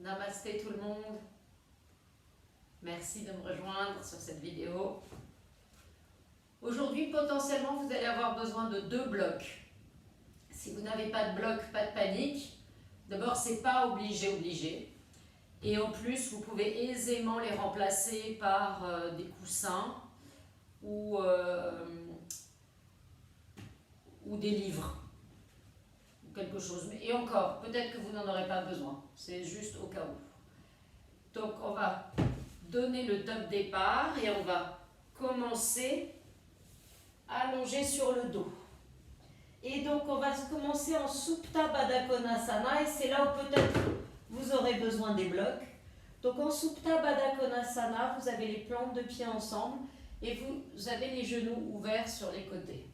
Namasté tout le monde. Merci de me rejoindre sur cette vidéo. Aujourd'hui, potentiellement, vous allez avoir besoin de 2 blocs. Si vous n'avez pas de bloc, pas de panique. D'abord, c'est pas obligé. Et en plus, vous pouvez aisément les remplacer par des coussins ou des livres. Quelque chose. Et encore, peut-être que vous n'en aurez pas besoin. C'est juste au cas où. Donc, on va donner le top départ et on va commencer à allonger sur le dos. Et donc, on va commencer en Supta Baddha Konasana et c'est là où peut-être vous aurez besoin des blocs. Donc, en Supta Baddha Konasana, vous avez les plantes de pieds ensemble et vous avez les genoux ouverts sur les côtés.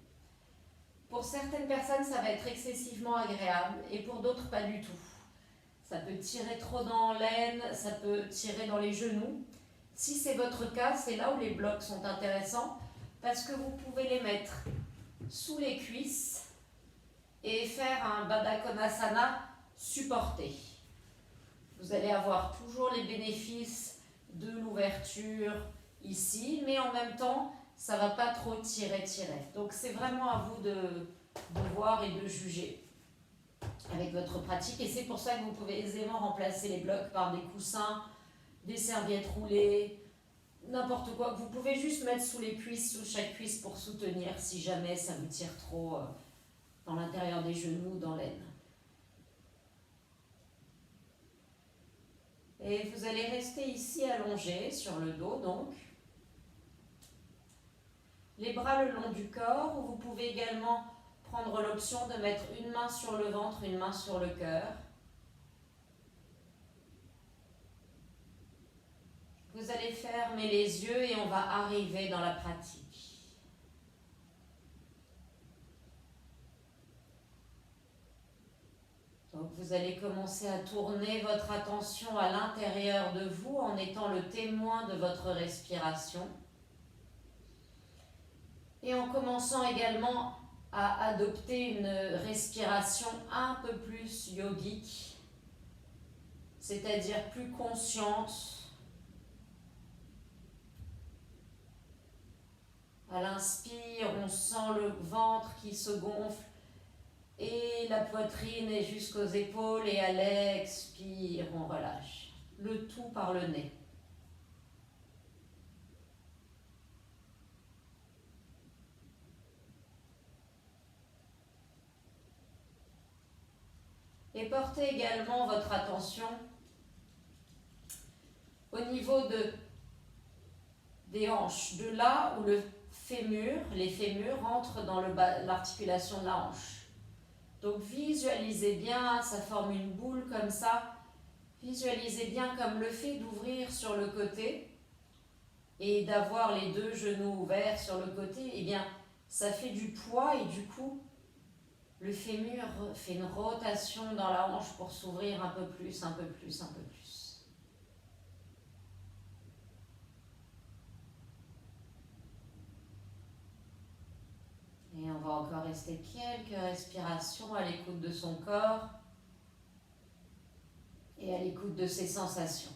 Pour certaines personnes, ça va être excessivement agréable et pour d'autres, pas du tout. Ça peut tirer trop dans l'aine, ça peut tirer dans les genoux. Si c'est votre cas, c'est là où les blocs sont intéressants parce que vous pouvez les mettre sous les cuisses et faire un Baddha Konasana supporté. Vous allez avoir toujours les bénéfices de l'ouverture ici, mais en même temps, ça ne va pas trop tirer. Donc c'est vraiment à vous de voir et de juger avec votre pratique. Et c'est pour ça que vous pouvez aisément remplacer les blocs par des coussins, des serviettes roulées, n'importe quoi. Vous pouvez juste mettre sous les cuisses, sous chaque cuisse pour soutenir si jamais ça vous tire trop dans l'intérieur des genoux, dans l'aine. Et vous allez rester ici allongé sur le dos donc. Les bras le long du corps, ou vous pouvez également prendre l'option de mettre une main sur le ventre, une main sur le cœur. Vous allez fermer les yeux et on va arriver dans la pratique. Donc vous allez commencer à tourner votre attention à l'intérieur de vous en étant le témoin de votre respiration. Et en commençant également à adopter une respiration un peu plus yogique, c'est-à-dire plus consciente. À l'inspire, on sent le ventre qui se gonfle et la poitrine est jusqu'aux épaules et à l'expire, on relâche. Le tout par le nez. Et portez également votre attention au niveau des hanches, de là où les fémurs rentrent dans l'articulation de la hanche. Donc visualisez bien, ça forme une boule comme ça. Visualisez bien comme le fait d'ouvrir sur le côté et d'avoir les 2 genoux ouverts sur le côté, eh bien ça fait du poids et du coup le fémur fait une rotation dans la hanche pour s'ouvrir un peu plus. Et on va encore rester quelques respirations à l'écoute de son corps et à l'écoute de ses sensations.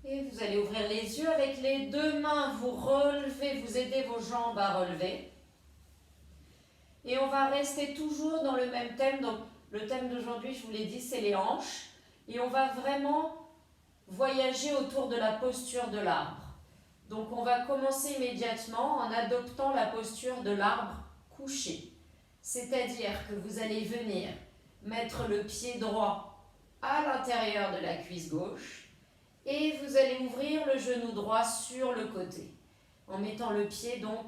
Et vous allez ouvrir les yeux avec les 2 mains, vous relevez, vous aidez vos jambes à relever. Et on va rester toujours dans le même thème. Donc le thème d'aujourd'hui, je vous l'ai dit, c'est les hanches. Et on va vraiment voyager autour de la posture de l'arbre. Donc on va commencer immédiatement en adoptant la posture de l'arbre couché. C'est-à-dire que vous allez venir mettre le pied droit à l'intérieur de la cuisse gauche. Et vous allez ouvrir le genou droit sur le côté, en mettant le pied donc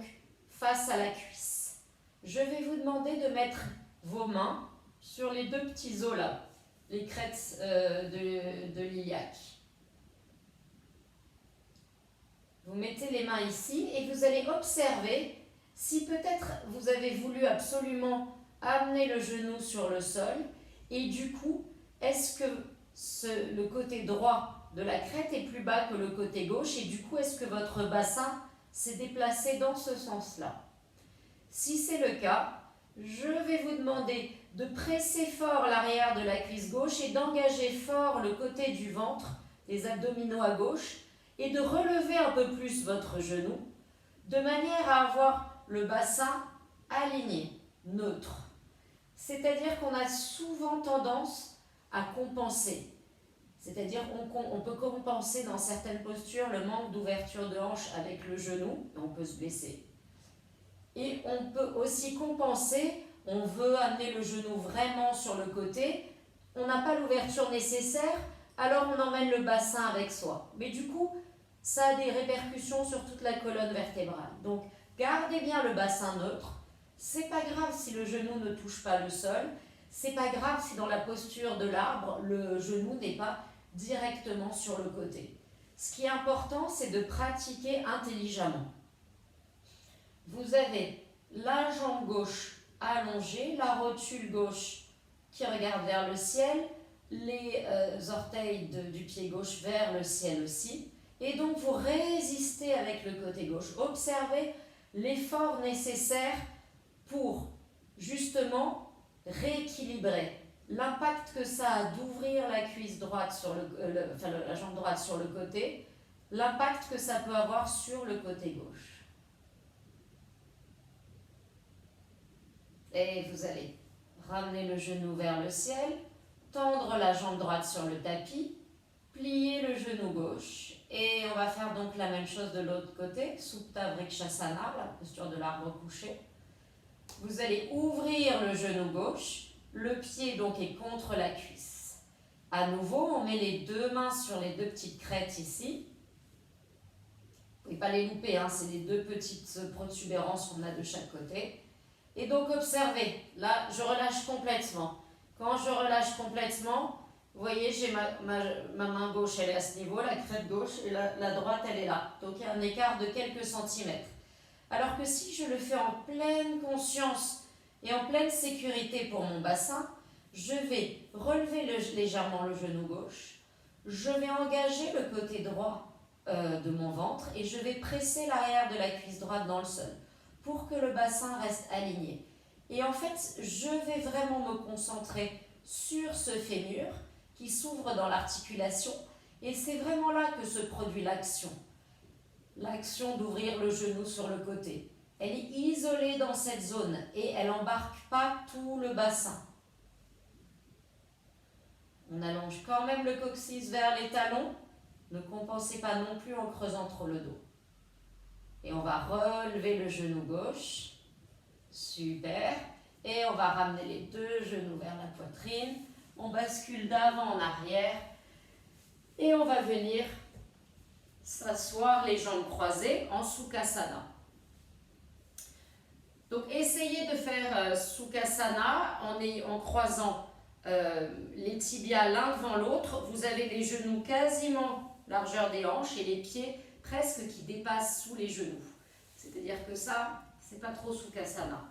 face à la cuisse. Je vais vous demander de mettre vos mains sur les 2 petits os là, les crêtes de l'iliaque. Vous mettez les mains ici et vous allez observer Si peut-être vous avez voulu absolument amener le genou sur le sol, et du coup, est-ce que le côté droit de la crête est plus bas que le côté gauche, et du coup, est-ce que votre bassin s'est déplacé dans ce sens-là? Si c'est le cas, je vais vous demander de presser fort l'arrière de la cuisse gauche et d'engager fort le côté du ventre, les abdominaux à gauche, et de relever un peu plus votre genou, de manière à avoir le bassin aligné, neutre. C'est-à-dire qu'on a souvent tendance à compenser. C'est-à-dire qu'on peut compenser dans certaines postures le manque d'ouverture de hanche avec le genou, et on peut se blesser. Et on peut aussi compenser, on veut amener le genou vraiment sur le côté, on n'a pas l'ouverture nécessaire, alors on emmène le bassin avec soi. Mais du coup, ça a des répercussions sur toute la colonne vertébrale. Donc, gardez bien le bassin neutre. C'est pas grave si le genou ne touche pas le sol. C'est pas grave si dans la posture de l'arbre, le genou n'est pas directement sur le côté. Ce qui est important, c'est de pratiquer intelligemment. Vous avez la jambe gauche allongée, la rotule gauche qui regarde vers le ciel, les orteils du pied gauche vers le ciel aussi. Et donc vous résistez avec le côté gauche. Observez l'effort nécessaire pour justement rééquilibrer l'impact que ça a d'ouvrir la cuisse droite sur la jambe droite sur le côté, l'impact que ça peut avoir sur le côté gauche. Et vous allez ramener le genou vers le ciel, tendre la jambe droite sur le tapis, plier le genou gauche. Et on va faire donc la même chose de l'autre côté, Supta Vrikshasana, la posture de l'arbre couché. Vous allez ouvrir le genou gauche, le pied donc est contre la cuisse. À nouveau, on met les deux mains sur les deux petites crêtes ici. Vous ne pouvez pas les louper, hein, c'est les deux petites protubérances qu'on a de chaque côté. Et donc observez, là je relâche complètement. Quand je relâche complètement, vous voyez, j'ai ma main gauche, elle est à ce niveau, la crête gauche, et la droite, elle est là. Donc il y a un écart de quelques centimètres. Alors que si je le fais en pleine conscience et en pleine sécurité pour mon bassin, je vais relever légèrement le genou gauche, je vais engager le côté droit de mon ventre et je vais presser l'arrière de la cuisse droite dans le sol pour que le bassin reste aligné. Et en fait, je vais vraiment me concentrer sur ce fémur qui s'ouvre dans l'articulation et c'est vraiment là que se produit l'action. L'action d'ouvrir le genou sur le côté. Elle est isolée dans cette zone et elle n'embarque pas tout le bassin. On allonge quand même le coccyx vers les talons. Ne compensez pas non plus en creusant trop le dos. Et on va relever le genou gauche. Super. Et on va ramener les deux genoux vers la poitrine. On bascule d'avant en arrière. Et on va venir s'asseoir les jambes croisées en Sukhasana. Donc essayez de faire Sukhasana en croisant les tibias l'un devant l'autre. Vous avez les genoux quasiment largeur des hanches et les pieds presque qui dépassent sous les genoux. C'est-à-dire que ça, c'est pas trop Sukhasana.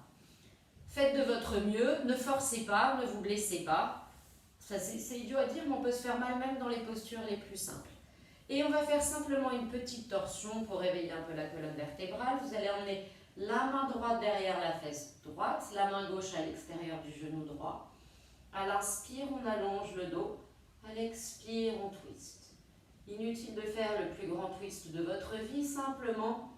Faites de votre mieux, ne forcez pas, ne vous blessez pas. C'est idiot à dire, mais on peut se faire mal même dans les postures les plus simples. Et on va faire simplement une petite torsion pour réveiller un peu la colonne vertébrale. Vous allez emmener la main droite derrière la fesse droite, la main gauche à l'extérieur du genou droit. À l'inspire, on allonge le dos. À l'expire, on twist. Inutile de faire le plus grand twist de votre vie, simplement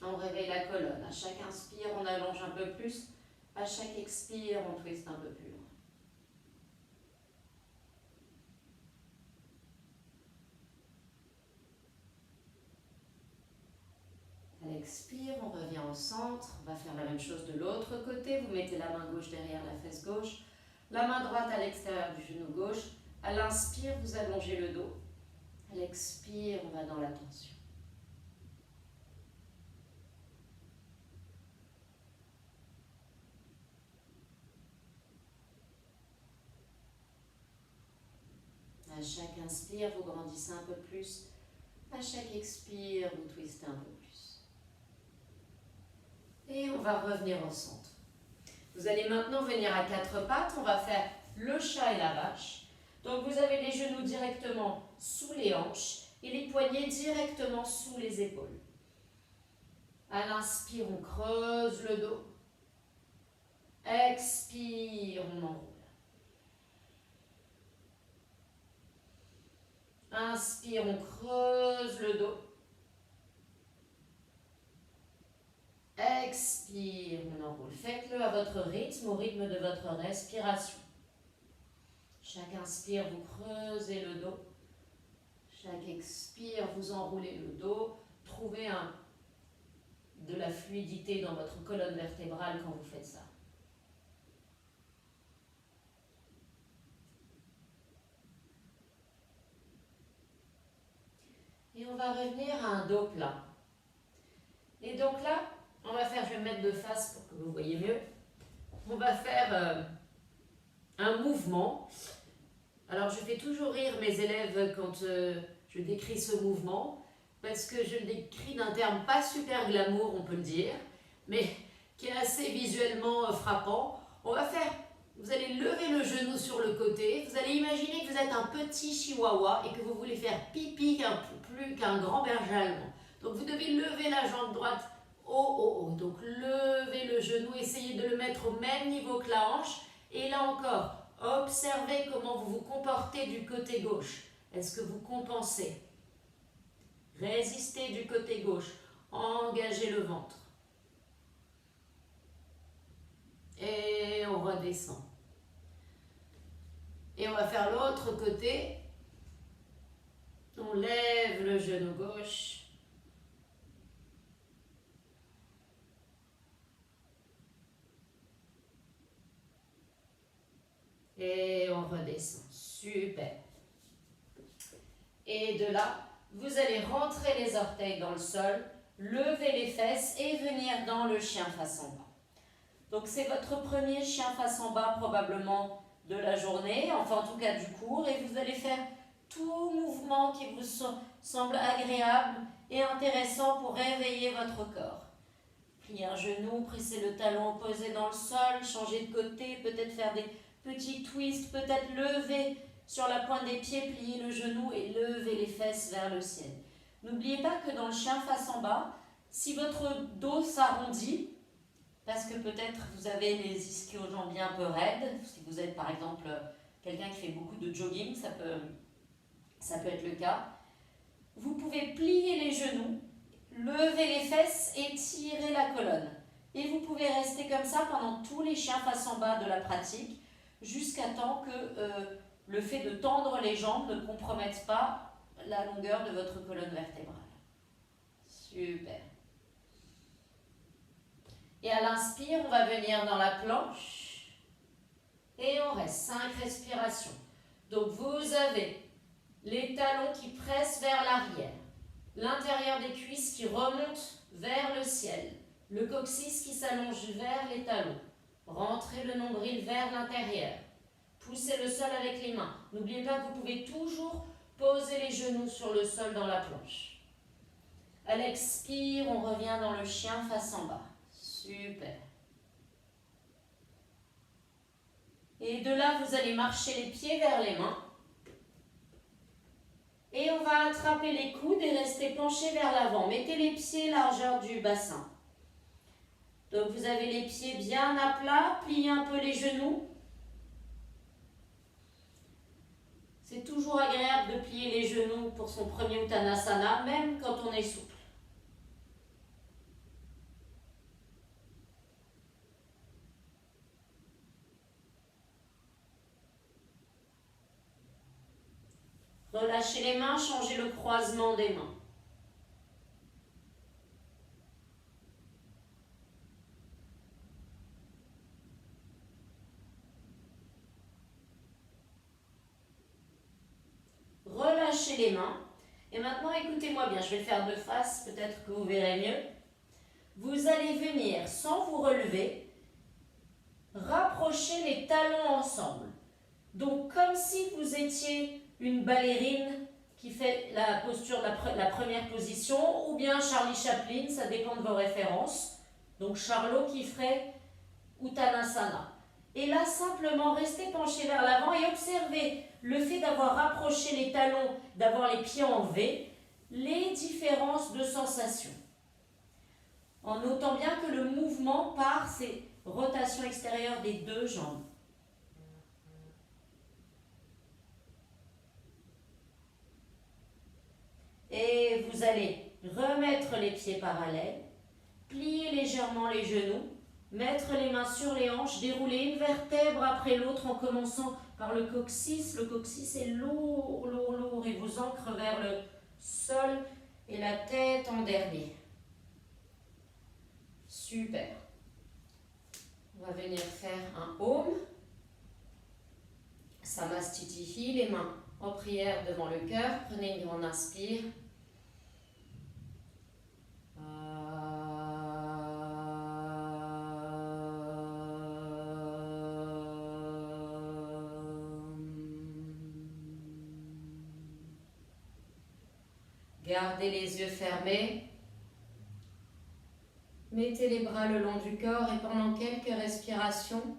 on réveille la colonne. À chaque inspire, on allonge un peu plus. À chaque expire, on twist un peu plus loin. À l'expire, on revient au centre. On va faire la même chose de l'autre côté. Vous mettez la main gauche derrière la fesse gauche. La main droite à l'extérieur du genou gauche. À l'inspire, vous allongez le dos. À l'expire, on va dans la tension. À chaque inspire, vous grandissez un peu plus. À chaque expire, vous twistez un peu plus. Et on va revenir au centre. Vous allez maintenant venir à quatre pattes. On va faire le chat et la vache. Donc vous avez les genoux directement sous les hanches et les poignets directement sous les épaules. À l'inspire, on creuse le dos. Expire, on enroule. Inspire, on creuse le dos. Expire, on enroule. Faites-le à votre rythme, au rythme de votre respiration. Chaque inspire, vous creusez le dos. Chaque expire, vous enroulez le dos. Trouvez de la fluidité dans votre colonne vertébrale quand vous faites ça. Et on va revenir à un dos plat. Et donc là, on va faire, je vais me mettre de face pour que vous voyez mieux. On va faire un mouvement. Alors je fais toujours rire mes élèves quand je décris ce mouvement, parce que je le décris d'un terme pas super glamour, on peut le dire, mais qui est assez visuellement frappant. On va faire, vous allez lever le genou sur le côté, vous allez imaginer que vous êtes un petit chihuahua et que vous voulez faire pipi plus qu'un grand berger allemand. Donc vous devez lever la jambe droite haut. Donc levez le genou, essayez de le mettre au même niveau que la hanche. Et là encore, observez comment vous vous comportez du côté gauche. Est-ce que vous compensez? Résistez du côté gauche. Engagez le ventre. Et on redescend. Et on va faire l'autre côté. On lève le genou gauche. Et on redescend. Super. Et de là, vous allez rentrer les orteils dans le sol, lever les fesses et venir dans le chien face en bas. Donc c'est votre premier chien face en bas probablement de la journée, enfin en tout cas du cours, et vous allez faire tout mouvement qui vous semble agréable et intéressant pour réveiller votre corps. Pliez un genou, pressez le talon opposé dans le sol, changez de côté, peut-être faire des petits twists, peut-être lever sur la pointe des pieds, plier le genou et lever les fesses vers le ciel. N'oubliez pas que dans le chien face en bas, si votre dos s'arrondit, parce que peut-être vous avez les ischio-jambiers un peu raides, si vous êtes par exemple quelqu'un qui fait beaucoup de jogging, ça peut être le cas, vous pouvez plier les genoux, lever les fesses et tirer la colonne. Et vous pouvez rester comme ça pendant tous les chiens face en bas de la pratique, jusqu'à temps que le fait de tendre les jambes ne compromette pas la longueur de votre colonne vertébrale. Super. Et à l'inspire, on va venir dans la planche. Et on reste 5 respirations. Donc vous avez les talons qui pressent vers l'arrière, l'intérieur des cuisses qui remonte vers le ciel, le coccyx qui s'allonge vers les talons. Rentrez le nombril vers l'intérieur. Poussez le sol avec les mains. N'oubliez pas que vous pouvez toujours poser les genoux sur le sol dans la planche. À l'expire, on revient dans le chien face en bas. Super. Et de là, vous allez marcher les pieds vers les mains. Et on va attraper les coudes et rester penché vers l'avant. Mettez les pieds largeur du bassin. Donc vous avez les pieds bien à plat, pliez un peu les genoux. C'est toujours agréable de plier les genoux pour son premier Uttanasana, même quand on est souple. Relâchez les mains, changez le croisement des mains. Relâchez les mains. Et maintenant, écoutez-moi bien, je vais le faire de face, peut-être que vous verrez mieux. Vous allez venir, sans vous relever, rapprocher les talons ensemble. Donc, comme si vous étiez une ballerine qui fait la posture, la première position, ou bien Charlie Chaplin, ça dépend de vos références. Donc Charlot qui ferait Uttanasana. Et là, simplement, restez penché vers l'avant et observez le fait d'avoir rapproché les talons, d'avoir les pieds en V, les différences de sensations. En notant bien que le mouvement par ces rotations extérieures des deux jambes. Et vous allez remettre les pieds parallèles, plier légèrement les genoux, mettre les mains sur les hanches, dérouler une vertèbre après l'autre en commençant par le coccyx. Le coccyx est lourd, lourd, lourd et vous ancre vers le sol et la tête en dernier. Super. On va venir faire un Om. Samastitihi, les mains en prière devant le cœur. Prenez une grande inspire. Gardez les yeux fermés. Mettez les bras le long du corps et pendant quelques respirations,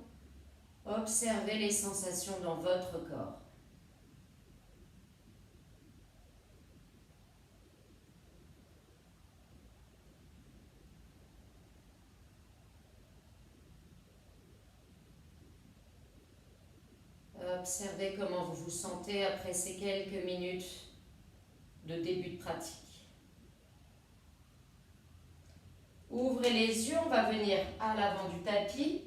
observez les sensations dans votre corps. Observez comment vous vous sentez après ces quelques minutes de début de pratique. Ouvrez les yeux, on va venir à l'avant du tapis.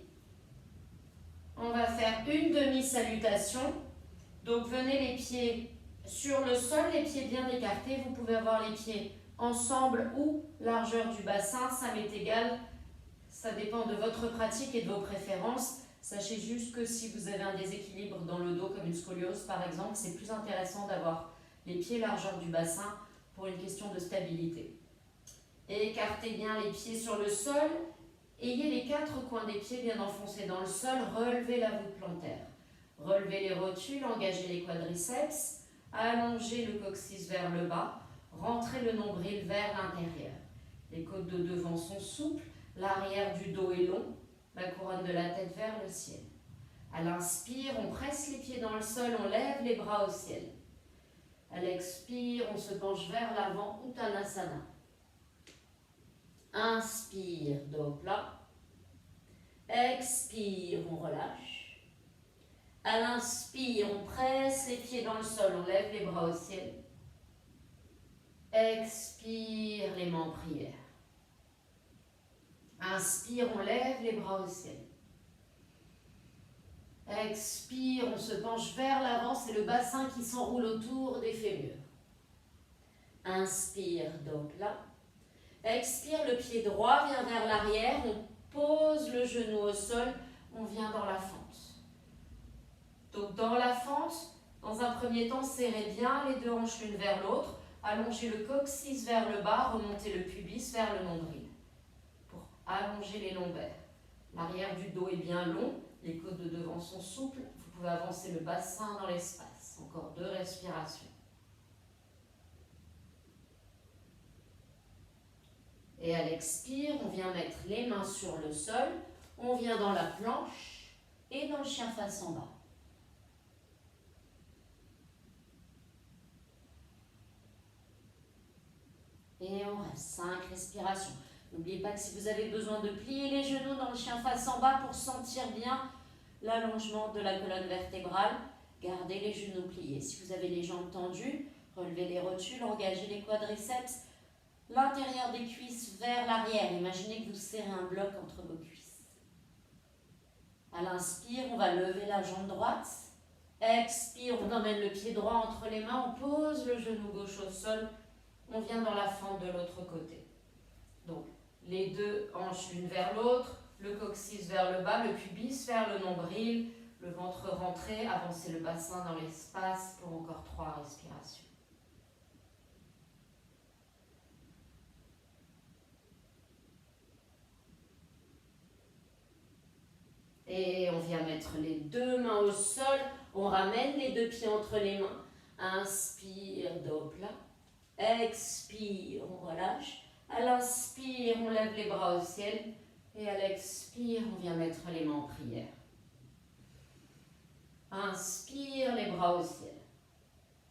On va faire une demi-salutation. Donc venez les pieds sur le sol, les pieds bien écartés. Vous pouvez avoir les pieds ensemble ou largeur du bassin, ça m'est égal. Ça dépend de votre pratique et de vos préférences. Sachez juste que si vous avez un déséquilibre dans le dos, comme une scoliose par exemple, c'est plus intéressant d'avoir les pieds largeur du bassin pour une question de stabilité. Écartez bien les pieds sur le sol. Ayez les quatre coins des pieds bien enfoncés dans le sol. Relevez la voûte plantaire. Relevez les rotules, engagez les quadriceps. Allongez le coccyx vers le bas. Rentrez le nombril vers l'intérieur. Les côtes de devant sont souples. L'arrière du dos est long. La couronne de la tête vers le ciel. À l'inspire, on presse les pieds dans le sol. On lève les bras au ciel. À l'expire, on se penche vers l'avant, Uttanasana. Inspire, dos plat. Expire, on relâche. À l'inspire, on presse les pieds dans le sol, on lève les bras au ciel. Expire, les mains en prière. Inspire, on lève les bras au ciel. Expire, on se penche vers l'avant, c'est le bassin qui s'enroule autour des fémurs. Inspire, dos plat. Expire, le pied droit vient vers l'arrière, on pose le genou au sol, on vient dans la fente. Donc dans la fente, dans un premier temps, serrez bien les deux hanches l'une vers l'autre, allongez le coccyx vers le bas, remontez le pubis vers le nombril pour allonger les lombaires. L'arrière du dos est bien long, les côtes de devant sont souples, vous pouvez avancer le bassin dans l'espace. Encore 2 respirations. Et à l'expire, on vient mettre les mains sur le sol, on vient dans la planche et dans le chien face en bas. Et on reste 5 respirations. N'oubliez pas que si vous avez besoin de plier les genoux dans le chien face en bas pour sentir bien l'allongement de la colonne vertébrale, gardez les genoux pliés. Si vous avez les jambes tendues, relevez les rotules, engagez les quadriceps. L'intérieur des cuisses vers l'arrière. Imaginez que vous serrez un bloc entre vos cuisses. À l'inspire, on va lever la jambe droite. Expire, on emmène le pied droit entre les mains. On pose le genou gauche au sol. On vient dans la fente de l'autre côté. Donc, les deux hanches l'une vers l'autre. Le coccyx vers le bas, le pubis vers le nombril. Le ventre rentré. Avancez le bassin dans l'espace pour encore 3 respirations. Et on vient mettre les deux mains au sol. On ramène les deux pieds entre les mains. Inspire, dos plat. Expire, on relâche. À l'inspire, on lève les bras au ciel. Et à l'expire, on vient mettre les mains en prière. Inspire, les bras au ciel.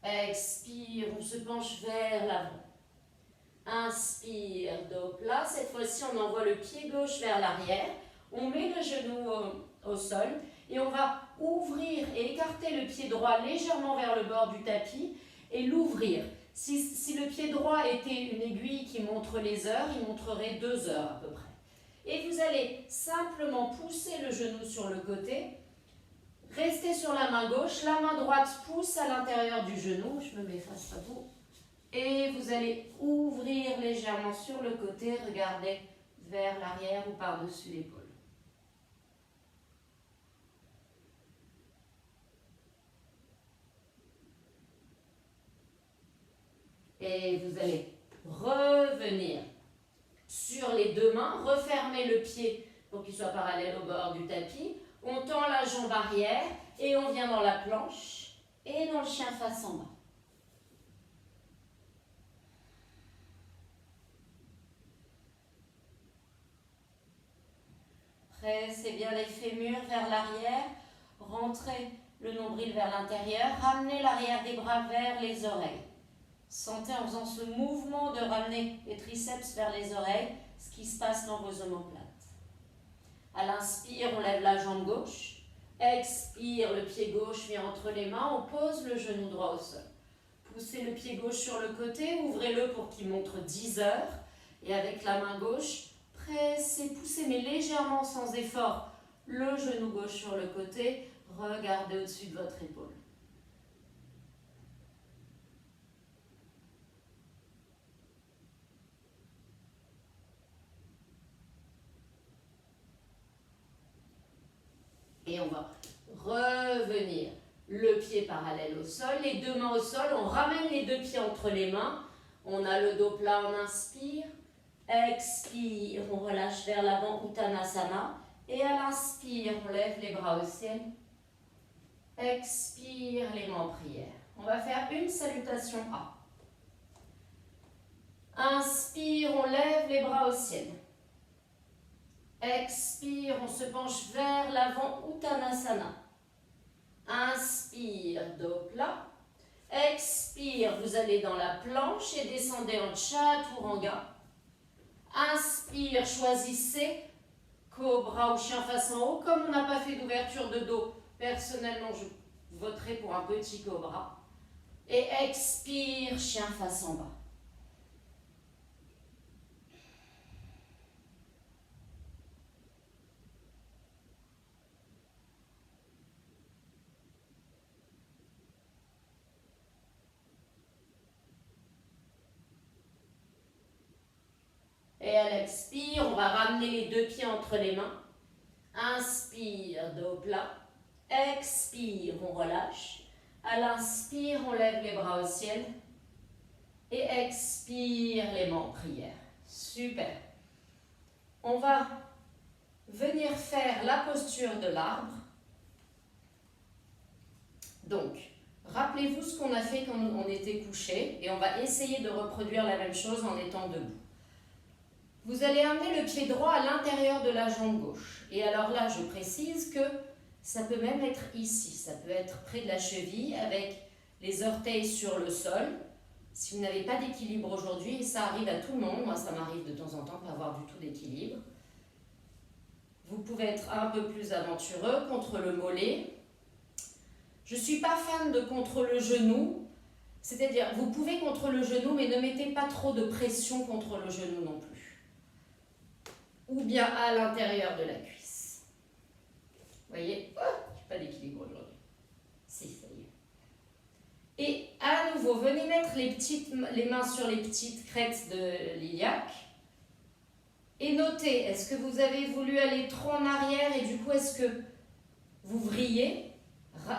Expire, on se penche vers l'avant. Inspire, dos plat. Cette fois-ci, on envoie le pied gauche vers l'arrière. On met le genou au sol et on va ouvrir et écarter le pied droit légèrement vers le bord du tapis et l'ouvrir. Si le pied droit était une aiguille qui montre les heures, il montrerait 2 heures à peu près. Et vous allez simplement pousser le genou sur le côté. Restez sur la main gauche, la main droite pousse à l'intérieur du genou. Je me mets face à vous. Et vous allez ouvrir légèrement sur le côté, regardez vers l'arrière ou par-dessus l'épaule. Et vous allez revenir sur les 2 mains, refermer le pied pour qu'il soit parallèle au bord du tapis. On tend la jambe arrière et on vient dans la planche et dans le chien face en bas. Pressez bien les fémurs vers l'arrière, rentrez le nombril vers l'intérieur, ramenez l'arrière des bras vers les oreilles. Sentez en faisant ce mouvement de ramener les triceps vers les oreilles, ce qui se passe dans vos omoplates. À l'inspire, on lève la jambe gauche. Expire, le pied gauche vient entre les mains, on pose le genou droit au sol. Poussez le pied gauche sur le côté, ouvrez-le pour qu'il montre 10 heures. Et avec la main gauche, pressez, poussez, mais légèrement sans effort, le genou gauche sur le côté. Regardez au-dessus de votre épaule. Et on va revenir, le pied parallèle au sol, les 2 mains au sol, on ramène les 2 pieds entre les mains, on a le dos plat, on inspire, expire, on relâche vers l'avant, Uttanasana, et à l'inspire, on lève les bras au ciel, expire, les mains en prière. On va faire une salutation A. Inspire, on lève les bras au ciel. Expire, on se penche vers l'avant, Uttanasana. Inspire, dos plat. Expire, vous allez dans la planche et descendez en Chaturanga. Inspire, choisissez cobra ou chien face en haut. Comme on n'a pas fait d'ouverture de dos, personnellement, je voterai pour un petit cobra. Et expire, chien face en bas. Et à l'expire, on va ramener les 2 pieds entre les mains. Inspire, dos plat. Expire, on relâche. À l'inspire, on lève les bras au ciel. Et expire, les mains en prière. Super. On va venir faire la posture de l'arbre. Donc, rappelez-vous ce qu'on a fait quand on était couché. Et on va essayer de reproduire la même chose en étant debout. Vous allez amener le pied droit à l'intérieur de la jambe gauche. Et alors là, je précise que ça peut même être ici. Ça peut être près de la cheville avec les orteils sur le sol. Si vous n'avez pas d'équilibre aujourd'hui, et ça arrive à tout le monde, moi ça m'arrive de temps en temps de pas avoir du tout d'équilibre. Vous pouvez être un peu plus aventureux contre le mollet. Je ne suis pas fan de contre le genou. C'est-à-dire, vous pouvez contre le genou, mais ne mettez pas trop de pression contre le genou non plus. Ou bien à l'intérieur de la cuisse. Vous voyez, oh, je n'ai pas d'équilibre aujourd'hui. Si, ça y est. Et à nouveau, venez mettre les mains sur les petites crêtes de l'iliaque. Et notez, est-ce que vous avez voulu aller trop en arrière et du coup, est-ce que vous vrillez?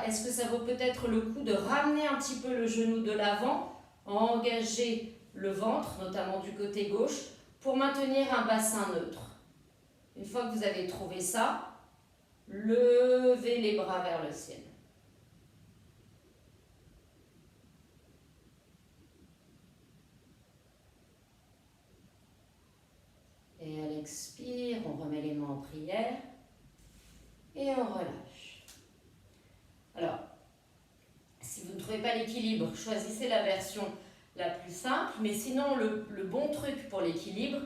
Est-ce que ça vaut peut-être le coup de ramener un petit peu le genou de l'avant, engager le ventre, notamment du côté gauche, pour maintenir un bassin neutre? Une fois que vous avez trouvé ça, levez les bras vers le ciel. Et à l'expire, on remet les mains en prière et on relâche. Alors, si vous ne trouvez pas l'équilibre, choisissez la version la plus simple, mais sinon le bon truc pour l'équilibre,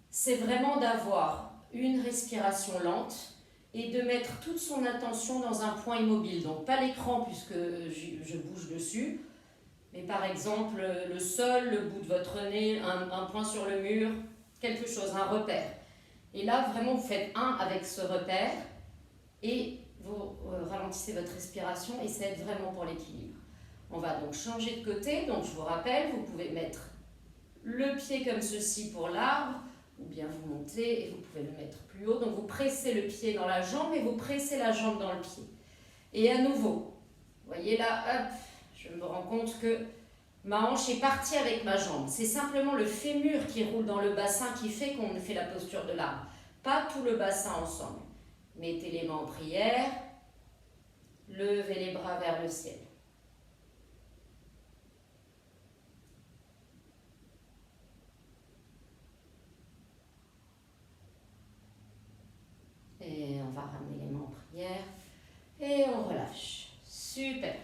c'est vraiment d'avoir une respiration lente et de mettre toute son attention dans un point immobile. Donc pas l'écran puisque je bouge dessus, mais par exemple le sol, le bout de votre nez, un point sur le mur, quelque chose, un repère. Et là vraiment vous faites un avec ce repère et vous ralentissez votre respiration et ça aide vraiment pour l'équilibre. On va donc changer de côté, donc je vous rappelle, vous pouvez mettre le pied comme ceci pour l'arbre, ou bien vous montez et vous pouvez le mettre plus haut. Donc vous pressez le pied dans la jambe et vous pressez la jambe dans le pied. Et à nouveau, vous voyez là, hop, je me rends compte que ma hanche est partie avec ma jambe. C'est simplement le fémur qui roule dans le bassin qui fait qu'on fait la posture de l'arbre, pas tout le bassin ensemble. Mettez les mains en prière, levez les bras vers le ciel. Et on va ramener les mains en prière et on relâche. Super.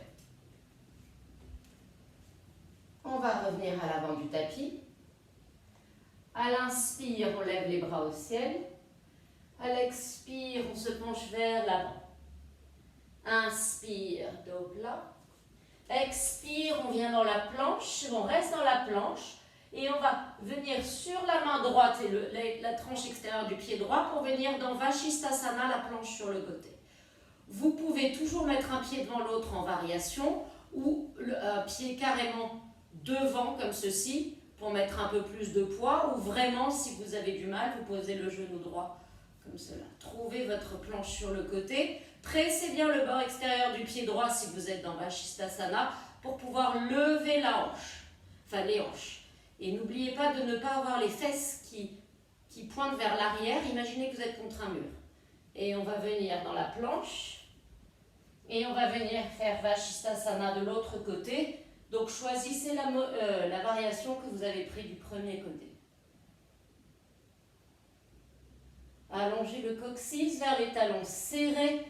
On va revenir à l'avant du tapis. À l'inspire, on lève les bras au ciel. À l'expire, on se penche vers l'avant. Inspire, dos plat. Expire, on vient dans la planche. On reste dans la planche. Et on va venir sur la main droite et la tranche extérieure du pied droit pour venir dans Vashisthasana, la planche sur le côté. Vous pouvez toujours mettre un pied devant l'autre en variation ou un pied carrément devant comme ceci pour mettre un peu plus de poids ou vraiment si vous avez du mal, vous posez le genou droit comme cela. Trouvez votre planche sur le côté. Pressez bien le bord extérieur du pied droit si vous êtes dans Vashisthasana pour pouvoir lever la hanche, enfin les hanches. Et n'oubliez pas de ne pas avoir les fesses qui pointent vers l'arrière. Imaginez que vous êtes contre un mur. Et on va venir dans la planche. Et on va venir faire Vashisthasana de l'autre côté. Donc choisissez la variation que vous avez prise du premier côté. Allongez le coccyx vers les talons. Serrez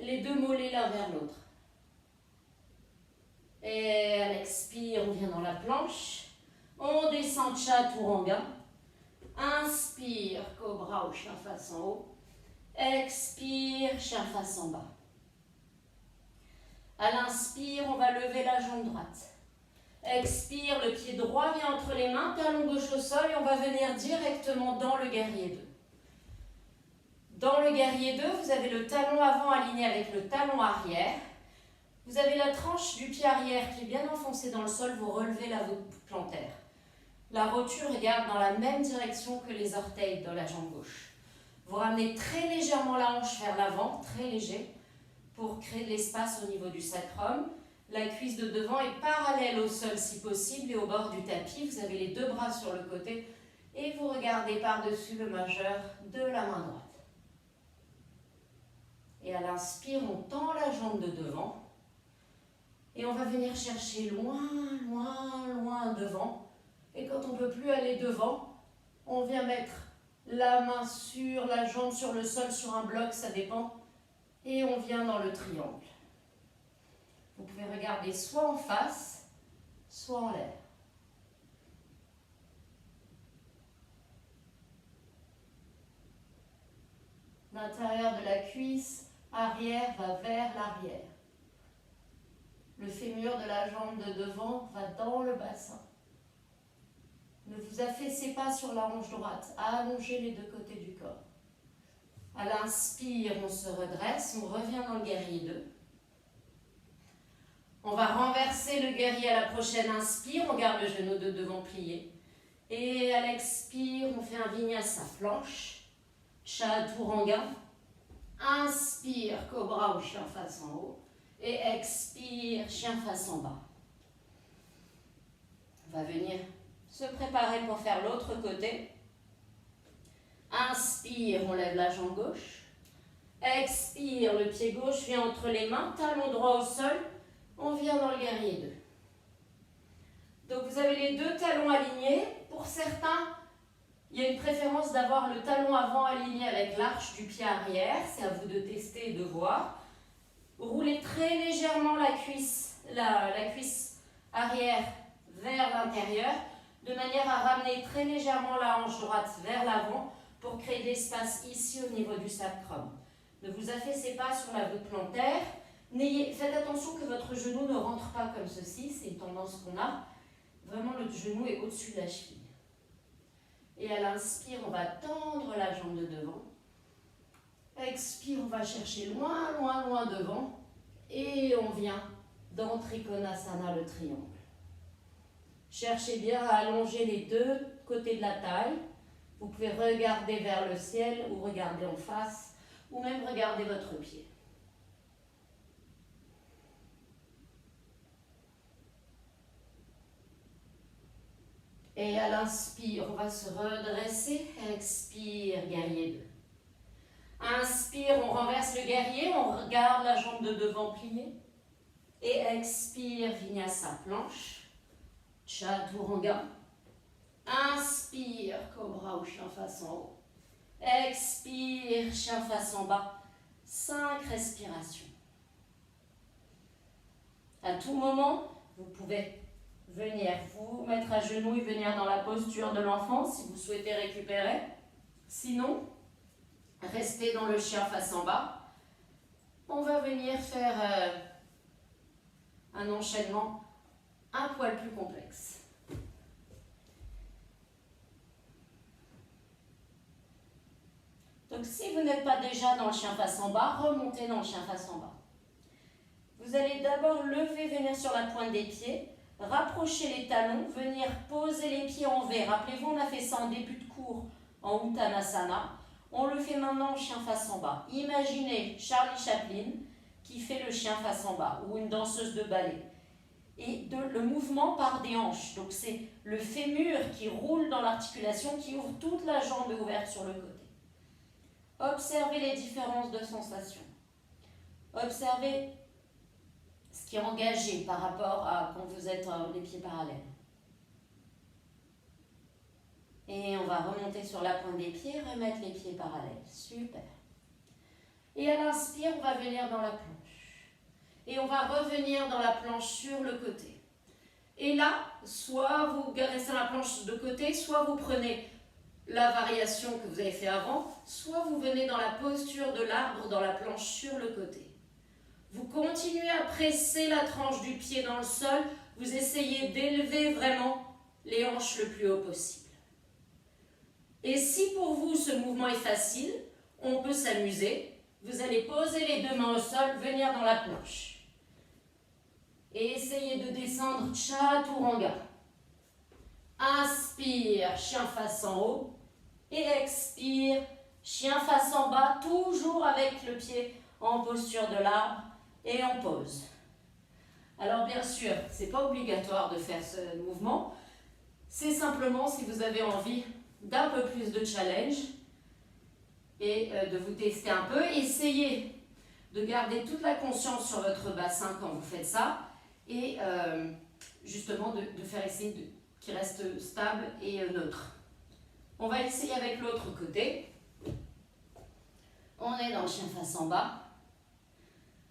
les deux mollets l'un vers l'autre. Et à l'expire, on vient dans la planche. On descend Chaturanga. Inspire, cobra ou chien face en haut. Expire, chien face en bas. À l'inspire, on va lever la jambe droite. Expire, le pied droit vient entre les mains, talon gauche au sol et on va venir directement dans le guerrier 2. Dans le guerrier 2, vous avez le talon avant aligné avec le talon arrière. Vous avez la tranche du pied arrière qui est bien enfoncée dans le sol, vous relevez la voûte plantaire. La roture regarde dans la même direction que les orteils dans la jambe gauche. Vous ramenez très légèrement la hanche vers l'avant, très léger, pour créer de l'espace au niveau du sacrum. La cuisse de devant est parallèle au sol si possible et au bord du tapis. Vous avez les deux bras sur le côté et vous regardez par-dessus le majeur de la main droite. Et à l'inspire, on tend la jambe de devant et on va venir chercher loin, loin, loin devant. Et quand on ne peut plus aller devant, on vient mettre la main sur la jambe, sur le sol, sur un bloc, ça dépend. Et on vient dans le triangle. Vous pouvez regarder soit en face, soit en l'air. L'intérieur de la cuisse arrière va vers l'arrière. Le fémur de la jambe de devant va dans le bassin. Ne vous affaissez pas sur la hanche droite, allongez les deux côtés du corps. À l'inspire, on se redresse, on revient dans le guerrier 2. On va renverser le guerrier à la prochaine inspire, on garde le genou de devant plié. Et à l'expire, on fait un vinyasa planche, chaturanga. Inspire, cobra ou chien face en haut. Et expire, chien face en bas. On va venir se préparer pour faire l'autre côté. Inspire, on lève la jambe gauche. Expire, le pied gauche vient entre les mains, talon droit au sol. On vient dans le guerrier 2. Donc vous avez les deux talons alignés. Pour certains, Il y a une préférence d'avoir le talon avant aligné avec l'arche du pied arrière. C'est à vous de tester et de voir. Roulez très légèrement la cuisse arrière vers l'intérieur, de manière à ramener très légèrement la hanche droite vers l'avant pour créer de l'espace ici au niveau du sacrum. Ne vous affaissez pas sur la voûte plantaire. Faites attention que votre genou ne rentre pas comme ceci, c'est une tendance qu'on a. Vraiment, le genou est au-dessus de la cheville. Et à l'inspire, on va tendre la jambe de devant. Expire, on va chercher loin, loin, loin devant. Et on vient dans Trikonasana, le triangle. Cherchez bien à allonger les deux côtés de la taille. Vous pouvez regarder vers le ciel ou regarder en face, ou même regarder votre pied. Et à l'inspire, on va se redresser. Expire, guerrier 2. Inspire, on renverse le guerrier, on regarde la jambe de devant pliée. Et expire, Vinyasa, planche. Chaturanga. Inspire, cobra ou chien face en haut. Expire, chien face en bas. 5 respirations. À tout moment, vous pouvez venir vous mettre à genoux et venir dans la posture de l'enfant si vous souhaitez récupérer. Sinon, restez dans le chien face en bas. On va venir faire un enchaînement un poil plus complexe. Donc si vous n'êtes pas déjà dans le chien face en bas, remontez dans le chien face en bas. Vous allez d'abord lever, venir sur la pointe des pieds, rapprocher les talons, venir poser les pieds en V. Rappelez-vous, on a fait ça en début de cours en Uttanasana. On le fait maintenant en chien face en bas. Imaginez Charlie Chaplin qui fait le chien face en bas ou une danseuse de ballet. Et le mouvement part des hanches. Donc c'est le fémur qui roule dans l'articulation, qui ouvre toute la jambe ouverte sur le côté. Observez les différences de sensations. Observez ce qui est engagé par rapport à quand vous êtes les pieds parallèles. Et on va remonter sur la pointe des pieds, remettre les pieds parallèles. Super. Et à l'inspire, on va venir dans la planche. Et on va revenir dans la planche sur le côté. Et là, soit vous restez la planche de côté, soit vous prenez la variation que vous avez fait avant, soit vous venez dans la posture de l'arbre dans la planche sur le côté. Vous continuez à presser la tranche du pied dans le sol, vous essayez d'élever vraiment les hanches le plus haut possible. Et si pour vous ce mouvement est facile, on peut s'amuser. Vous allez poser les deux mains au sol, venir dans la planche. Et essayez de descendre Chaturanga. Inspire, chien face en haut. Et expire, chien face en bas, toujours avec le pied en posture de l'arbre. Et on pose. Alors bien sûr, ce n'est pas obligatoire de faire ce mouvement. C'est simplement si vous avez envie d'un peu plus de challenge et de vous tester un peu. Essayez de garder toute la conscience sur votre bassin quand vous faites ça et justement de faire essayer qu'il reste stable et neutre. On va essayer avec l'autre côté. On est dans le chien face en bas.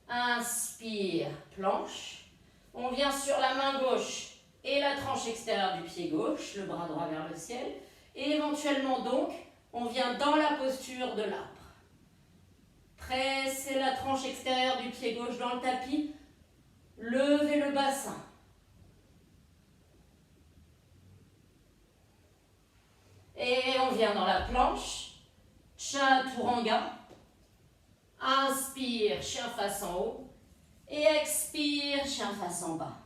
Inspire, planche. On vient sur la main gauche et la tranche extérieure du pied gauche, le bras droit vers le ciel. Et éventuellement donc, on vient dans la posture de l'arbre. Pressez la tranche extérieure du pied gauche dans le tapis. Levez le bassin. Et on vient dans la planche. Chaturanga. Inspire, chien face en haut. Et expire, chien face en bas.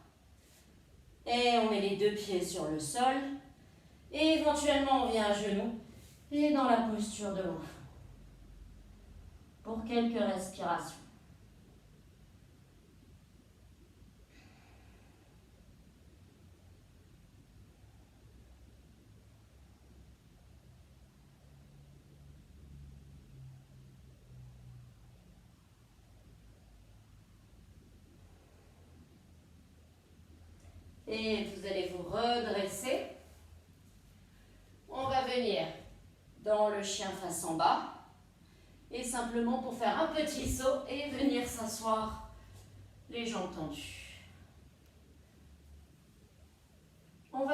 Et on met les deux pieds sur le sol. Et éventuellement, on vient à genoux. Et dans la posture de l'enfant. Pour quelques respirations. Et vous allez vous redresser. On va venir dans le chien face en bas. Et simplement pour faire un petit saut et venir s'asseoir les jambes tendues. On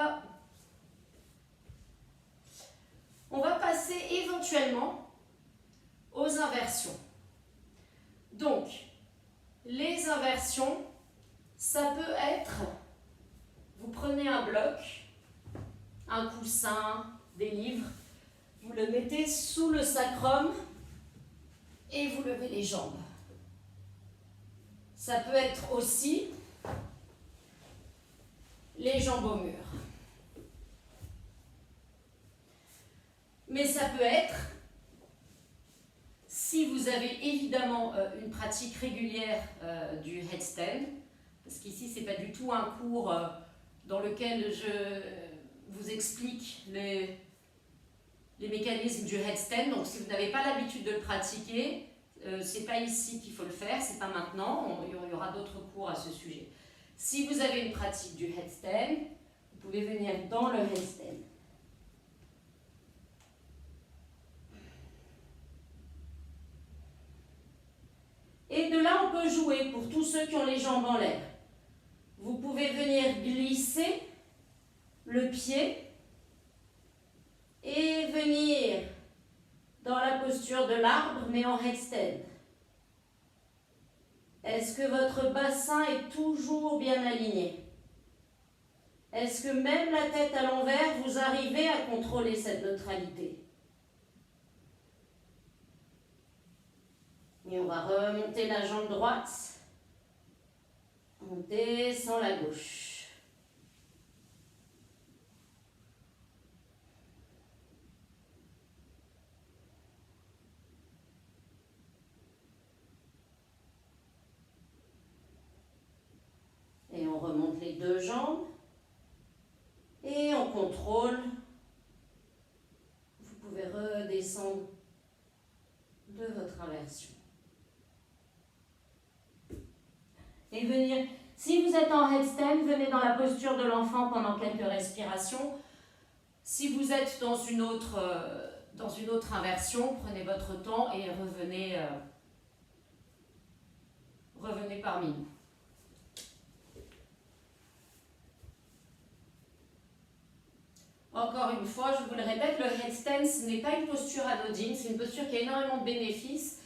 va passer éventuellement aux inversions. Donc, les inversions, ça peut être, vous prenez un bloc, un coussin, des livres, vous le mettez sous le sacrum et vous levez les jambes. Ça peut être aussi les jambes au mur. Mais ça peut être, si vous avez évidemment une pratique régulière du headstand, parce qu'ici ce n'est pas du tout un cours dans lequel je vous explique les mécanismes du headstand, donc si vous n'avez pas l'habitude de le pratiquer, c'est pas ici qu'il faut le faire, c'est pas maintenant, il y aura d'autres cours à ce sujet. Si vous avez une pratique du headstand, vous pouvez venir dans le headstand. Et de là, on peut jouer pour tous ceux qui ont les jambes en l'air. Vous pouvez venir glisser le pied et venir dans la posture de l'arbre, mais en headstand. Est-ce que votre bassin est toujours bien aligné? Est-ce que même la tête à l'envers, vous arrivez à contrôler cette neutralité? Et on va remonter la jambe droite. On descend la gauche. Et on remonte les deux jambes. Et on contrôle. Vous pouvez redescendre de votre inversion. Et venir, si vous êtes en headstand, venez dans la posture de l'enfant pendant quelques respirations. Si vous êtes dans une autre inversion, prenez votre temps et revenez parmi nous. Encore une fois, je vous le répète, le headstand, ce n'est pas une posture anodine, c'est une posture qui a énormément de bénéfices,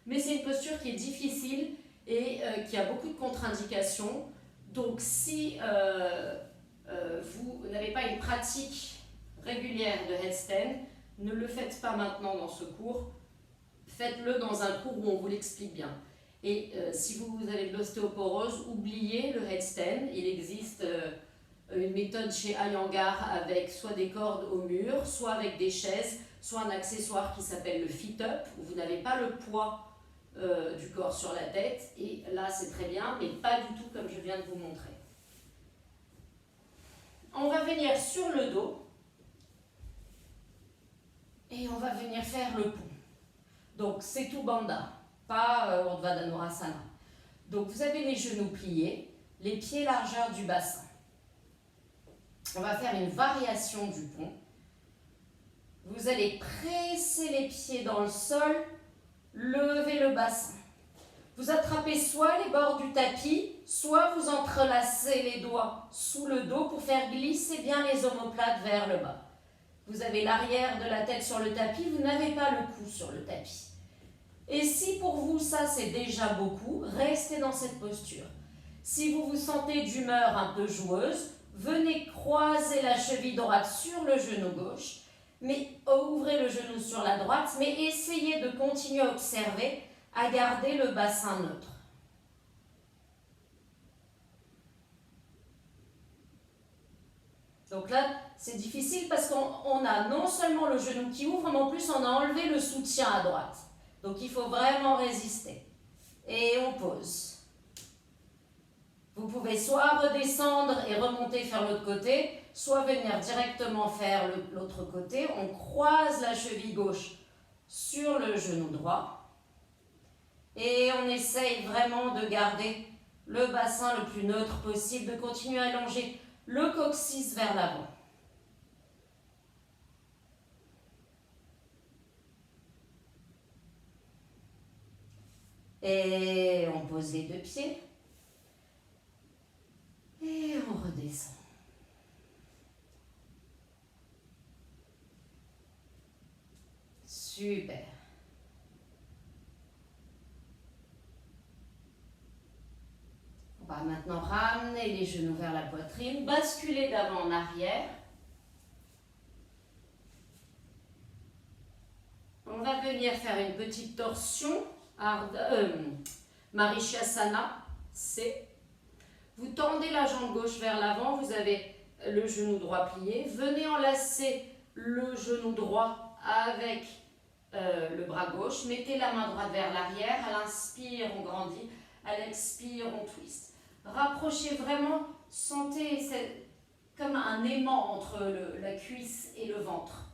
mais c'est une posture qui est difficile et qui a beaucoup de contre-indications. Donc si vous n'avez pas une pratique régulière de headstand, ne le faites pas maintenant dans ce cours, faites-le dans un cours où on vous l'explique bien. Et si vous avez de l'ostéoporose, oubliez le headstand. Il existe une méthode chez Iyengar avec soit des cordes au mur, soit avec des chaises, soit un accessoire qui s'appelle le fit-up, où vous n'avez pas le poids du corps sur la tête, et là c'est très bien, mais pas du tout comme je viens de vous montrer. On va venir sur le dos et on va venir faire le pont. Donc Setu Bandha, pas Urdhva Dhanurasana. Donc vous avez les genoux pliés, les pieds largeur du bassin. On va faire une variation du pont. Vous allez presser les pieds dans le sol, levez le bassin. Vous attrapez soit les bords du tapis, soit vous entrelacez les doigts sous le dos pour faire glisser bien les omoplates vers le bas. Vous avez l'arrière de la tête sur le tapis, vous n'avez pas le cou sur le tapis. Et si pour vous ça c'est déjà beaucoup, restez dans cette posture. Si vous vous sentez d'humeur un peu joueuse, venez croiser la cheville droite sur le genou gauche, mais ouvrez le genou sur la droite, mais essayez de continuer à observer, à garder le bassin neutre. Donc là, c'est difficile parce qu'on a non seulement le genou qui ouvre, mais en plus on a enlevé le soutien à droite. Donc il faut vraiment résister. Et on pose. Vous pouvez soit redescendre et remonter faire l'autre côté, soit venir directement faire l'autre côté. On croise la cheville gauche sur le genou droit. Et on essaye vraiment de garder le bassin le plus neutre possible, de continuer à allonger le coccyx vers l'avant. Et on pose les deux pieds. Et on redescend. Super. On va maintenant ramener les genoux vers la poitrine, basculer d'avant en arrière. On va venir faire une petite torsion, Marichyasana, C. Vous tendez la jambe gauche vers l'avant, vous avez le genou droit plié. Venez enlacer le genou droit avec le bras gauche. Mettez la main droite vers l'arrière. À l'inspire, on grandit. À l'expire, on twist. Rapprochez vraiment, sentez comme un aimant entre la cuisse et le ventre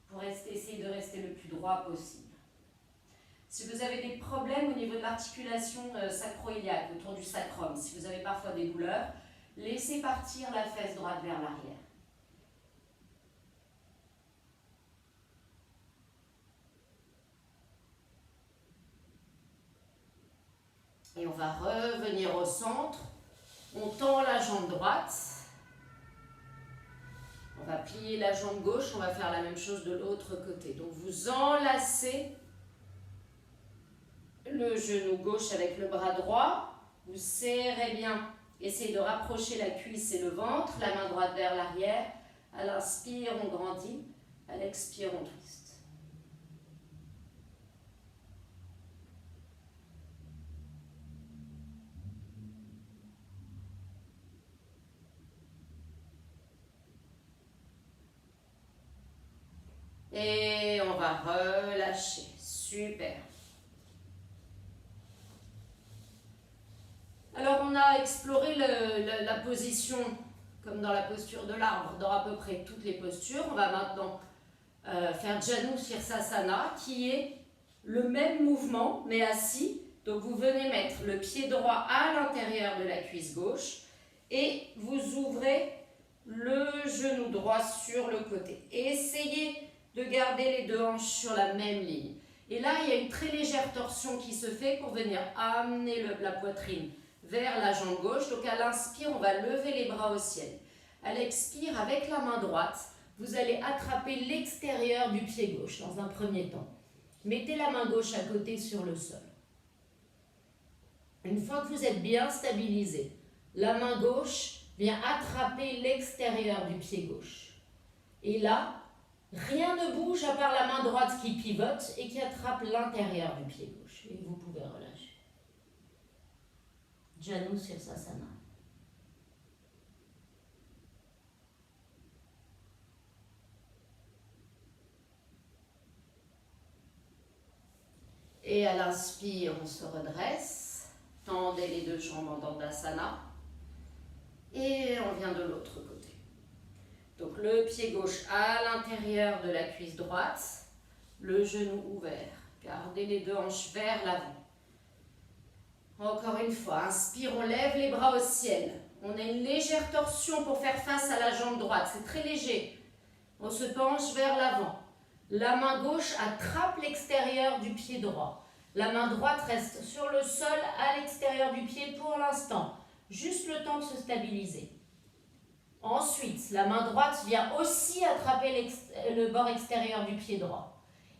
pour essayer de rester le plus droit possible. Si vous avez des problèmes au niveau de l'articulation sacro-iliaque, autour du sacrum, si vous avez parfois des douleurs, laissez partir la fesse droite vers l'arrière. Et on va revenir au centre. On tend la jambe droite. On va plier la jambe gauche. On va faire la même chose de l'autre côté. Donc vous enlacez le genou gauche avec le bras droit. Vous serrez bien. Essayez de rapprocher la cuisse et le ventre. La main droite vers l'arrière. À l'inspire, on grandit. À l'expire, on twist. Et on va relâcher. Super. Alors on a exploré la position comme dans la posture de l'arbre, dans à peu près toutes les postures. On va maintenant faire Janu Sirsasana, qui est le même mouvement mais assis. Donc vous venez mettre le pied droit à l'intérieur de la cuisse gauche et vous ouvrez le genou droit sur le côté. Et essayez de garder les deux hanches sur la même ligne. Et là, il y a une très légère torsion qui se fait pour venir amener la poitrine vers la jambe gauche. Donc à l'inspire, on va lever les bras au ciel. À l'expire, avec la main droite, vous allez attraper l'extérieur du pied gauche dans un premier temps. Mettez la main gauche à côté sur le sol. Une fois que vous êtes bien stabilisé, la main gauche vient attraper l'extérieur du pied gauche. Et là, rien ne bouge à part la main droite qui pivote et qui attrape l'intérieur du pied gauche. Et vous pouvez relâcher. Janu Sirsasana. Et à l'inspire, on se redresse. Tendez les deux jambes en Dandasana. Et on vient de l'autre côté. Donc le pied gauche à l'intérieur de la cuisse droite. Le genou ouvert. Gardez les deux hanches vers l'avant. Encore une fois, inspire, on lève les bras au ciel. On a une légère torsion pour faire face à la jambe droite. C'est très léger. On se penche vers l'avant. La main gauche attrape l'extérieur du pied droit. La main droite reste sur le sol à l'extérieur du pied pour l'instant. Juste le temps de se stabiliser. Ensuite, la main droite vient aussi attraper le bord extérieur du pied droit.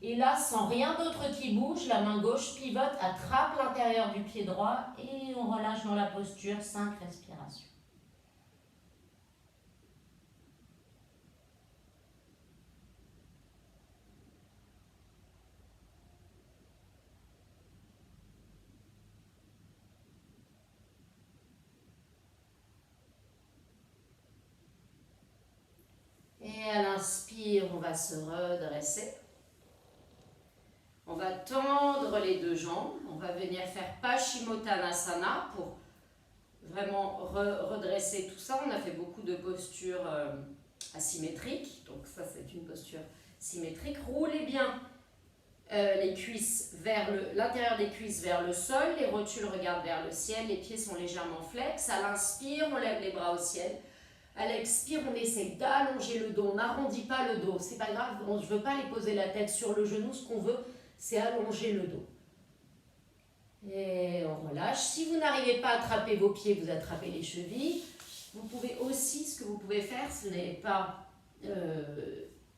Et là, sans rien d'autre qui bouge, la main gauche pivote, attrape l'intérieur du pied droit et on relâche dans la posture 5 respirations. Et à l'inspire, on va se redresser. On va tendre les deux jambes. On va venir faire Paschimottanasana pour vraiment redresser tout ça. On a fait beaucoup de postures asymétriques. Donc ça, c'est une posture symétrique. Roulez bien les cuisses vers l'intérieur des cuisses vers le sol. Les rotules regardent vers le ciel. Les pieds sont légèrement flex. À l'inspire, on lève les bras au ciel. À l'expire, on essaie d'allonger le dos. On n'arrondit pas le dos. C'est pas grave, je ne veux pas aller poser la tête sur le genou. Ce qu'on veut, c'est allonger le dos. Et on relâche. Si vous n'arrivez pas à attraper vos pieds, vous attrapez les chevilles. Vous pouvez aussi, ce que vous pouvez faire, ce n'est pas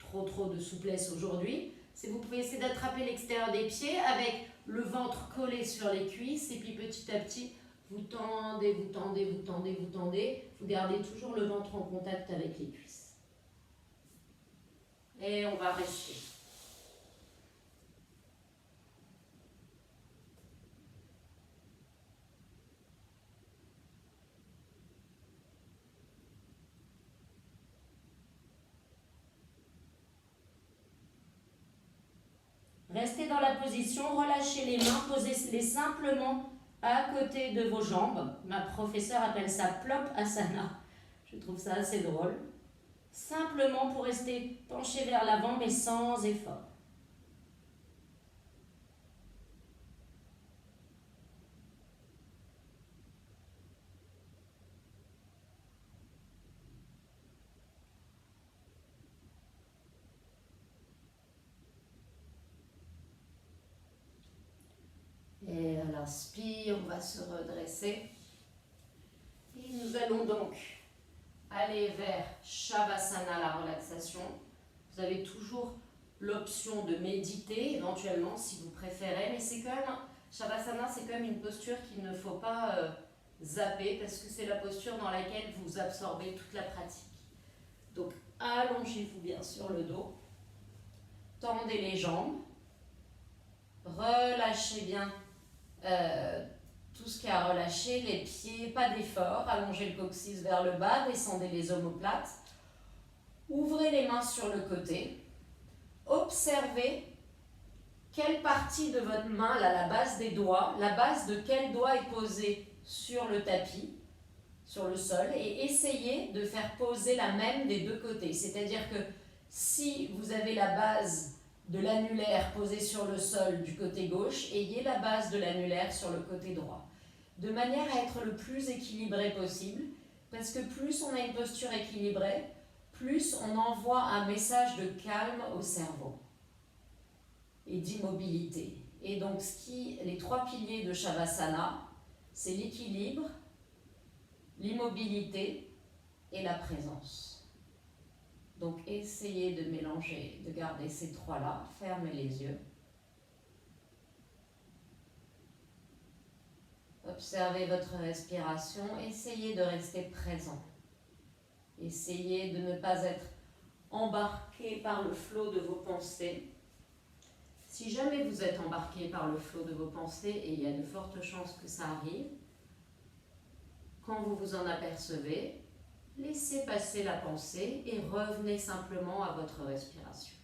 trop de souplesse aujourd'hui, c'est vous pouvez essayer d'attraper l'extérieur des pieds avec le ventre collé sur les cuisses et puis petit à petit, vous tendez, vous tendez, vous tendez, vous tendez. Vous gardez toujours le ventre en contact avec les cuisses. Et on va rester. Restez dans la position, relâchez les mains, posez-les simplement à côté de vos jambes. Ma professeure appelle ça plop asana. Je trouve ça assez drôle. Simplement pour rester penché vers l'avant mais sans effort. Et à l'inspire, on va se redresser. Et nous allons donc aller vers Shavasana, la relaxation. Vous avez toujours l'option de méditer, éventuellement, si vous préférez. Mais c'est quand même, Shavasana, c'est quand même une posture qu'il ne faut pas zapper, parce que c'est la posture dans laquelle vous absorbez toute la pratique. Donc, allongez-vous bien sur le dos. Tendez les jambes. Relâchez bien tout ce qui a relâché, les pieds, pas d'effort, allongez le coccyx vers le bas, descendez les omoplates, ouvrez les mains sur le côté, observez quelle partie de votre main, là, la base des doigts, la base de quel doigt est posée sur le tapis, sur le sol, et essayez de faire poser la même des deux côtés, c'est-à-dire que si vous avez la base de l'annulaire posée sur le sol du côté gauche, ayez la base de l'annulaire sur le côté droit. De manière à être le plus équilibré possible, parce que plus on a une posture équilibrée, plus on envoie un message de calme au cerveau et d'immobilité. Et donc, les trois piliers de Shavasana, c'est l'équilibre, l'immobilité et la présence. Donc, essayez de mélanger, de garder ces trois-là. Fermez les yeux. Observez votre respiration. Essayez de rester présent. Essayez de ne pas être embarqué par le flot de vos pensées. Si jamais vous êtes embarqué par le flot de vos pensées, et il y a de fortes chances que ça arrive, quand vous vous en apercevez, laissez passer la pensée et revenez simplement à votre respiration.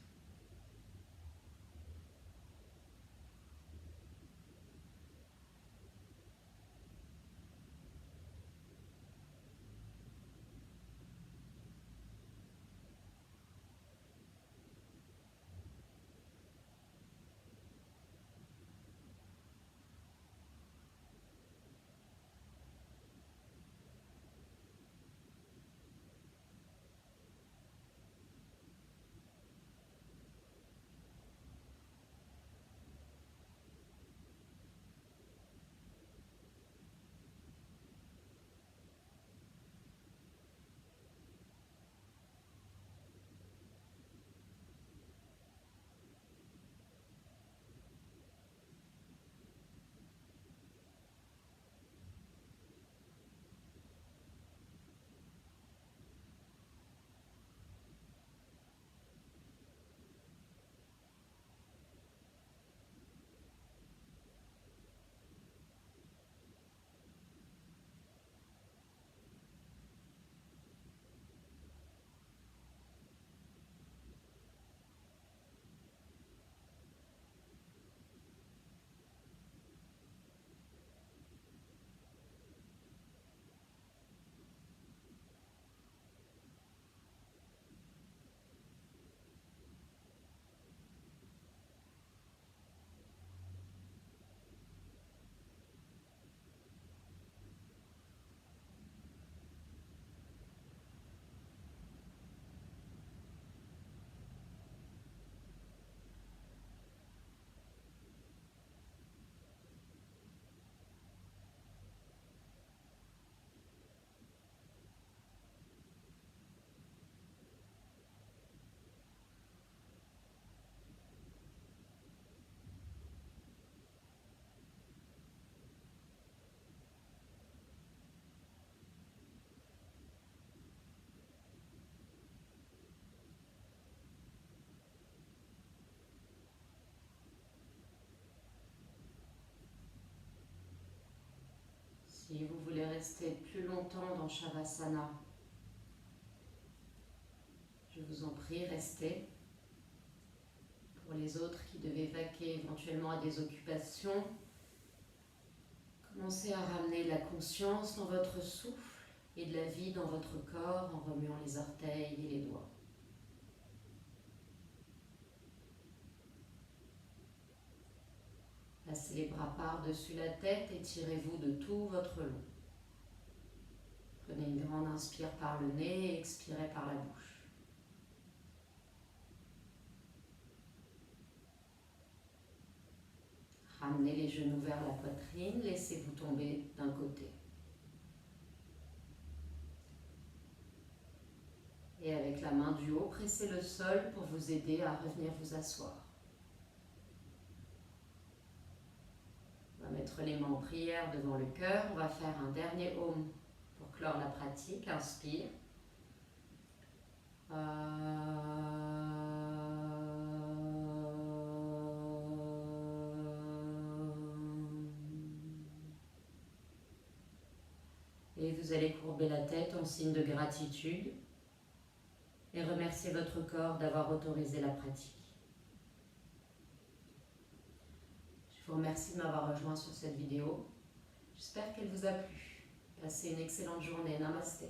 Si vous voulez rester plus longtemps dans Shavasana, je vous en prie, restez. Pour les autres qui devaient vaquer éventuellement à des occupations, commencez à ramener de la conscience dans votre souffle et de la vie dans votre corps en remuant les orteils et les doigts. Passez les bras par-dessus la tête et tirez-vous de tout votre long. Prenez une grande inspire par le nez et expirez par la bouche. Ramenez les genoux vers la poitrine, laissez-vous tomber d'un côté. Et avec la main du haut, pressez le sol pour vous aider à revenir vous asseoir. On va mettre les mains en prière devant le cœur. On va faire un dernier Om pour clore la pratique. Inspire. Et vous allez courber la tête en signe de gratitude et remercier votre corps d'avoir autorisé la pratique. Je vous remercie de m'avoir rejoint sur cette vidéo. J'espère qu'elle vous a plu. Passez une excellente journée. Namasté.